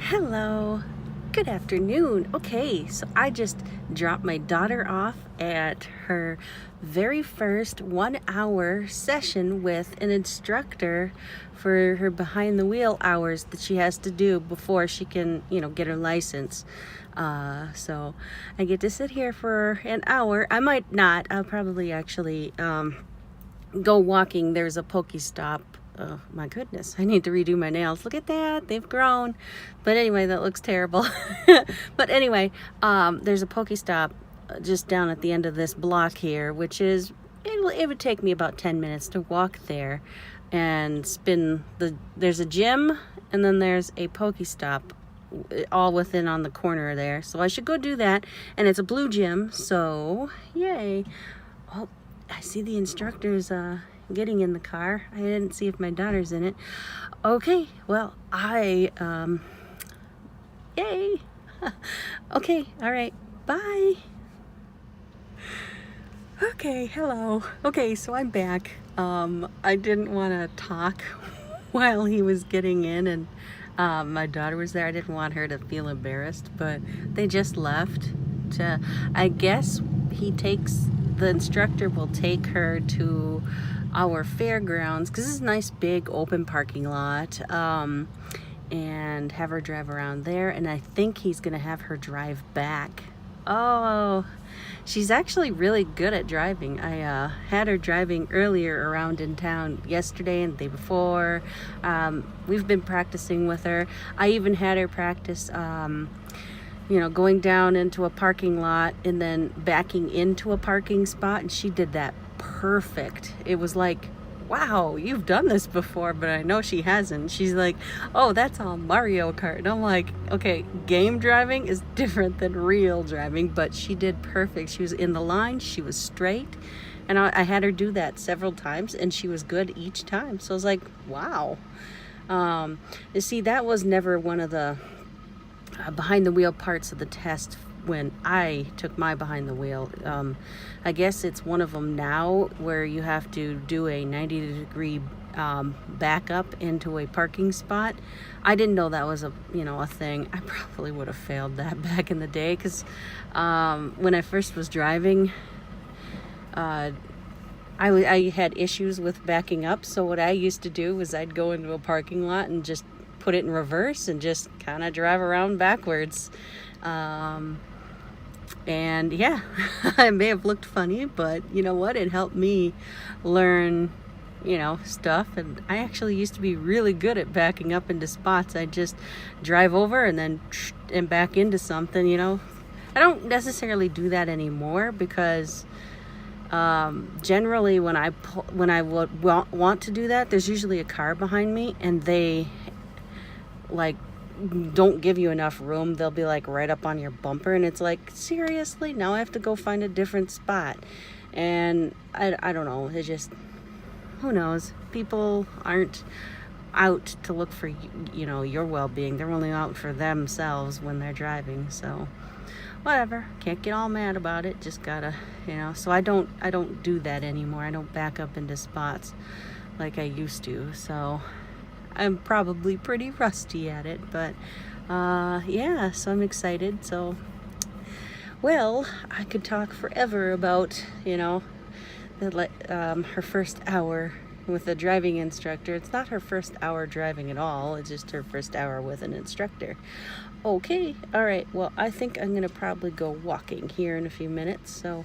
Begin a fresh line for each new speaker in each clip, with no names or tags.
Hello, good afternoon. Okay, so I just dropped my daughter off at her very first 1 hour session with an instructor for her behind the wheel hours that she has to do before she can, get her license. So I get to sit here for an hour. I might not, I'll probably actually go walking. There's a Pokestop. Oh my goodness, I need to redo my nails. Look at that, they've grown. But anyway, that looks terrible. But anyway, there's a Pokestop just down at the end of this block here, which is, it would take me about 10 minutes to walk there and there's a gym and then there's a Pokestop all within on the corner there. So I should go do that. And it's a blue gym, so yay. Oh, I see the instructors getting in the car. I didn't see if my daughter's in it. Okay, well, yay. Okay, all right, bye. Okay, hello. Okay, so I'm back. I didn't want to talk while he was getting in, and my daughter was there. I didn't want her to feel embarrassed, but they just left. I guess the instructor will take her to our fairgrounds, because this is a nice big open parking lot, and have her drive around there, and I think he's gonna have her drive back. Oh, she's actually really good at driving. I had her driving earlier around in town yesterday and the day before. We've been practicing with her. I even had her practice going down into a parking lot and then backing into a parking spot, and she did that perfect. It was like, wow, you've done this before, but I know she hasn't. She's like, oh, that's all Mario Kart. And I'm like, okay, game driving is different than real driving, but she did perfect. She was in the line, she was straight, and I had her do that several times, and she was good each time. So I was like, wow. You see, that was never one of the behind the wheel parts of the test when I took my behind the wheel. I guess it's one of them now where you have to do a 90-degree back up into a parking spot. I didn't know that was a thing. I probably would have failed that back in the day, because when I first was driving, I had issues with backing up. So what I used to do was I'd go into a parking lot and just put it in reverse and just kind of drive around backwards. And yeah, I may have looked funny, but you know what? It helped me learn, stuff. And I actually used to be really good at backing up into spots. I'd just drive over and then back into something, I don't necessarily do that anymore, because generally when I would want to do that, there's usually a car behind me, and they don't give you enough room. They'll be right up on your bumper, and it's like, seriously, now I have to go find a different spot. And I don't know, it just, who knows, people aren't out to look for your well-being. They're only out for themselves when they're driving. So whatever, can't get all mad about it, just gotta, so I don't do that anymore. I don't back up into spots like I used to. So I'm probably pretty rusty at it, but yeah, so I'm excited. So, well, I could talk forever about, her first hour with a driving instructor. It's not her first hour driving at all. It's just her first hour with an instructor. Okay, all right, well, I think I'm gonna probably go walking here in a few minutes. So,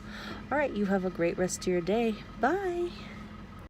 all right, you have a great rest of your day. Bye.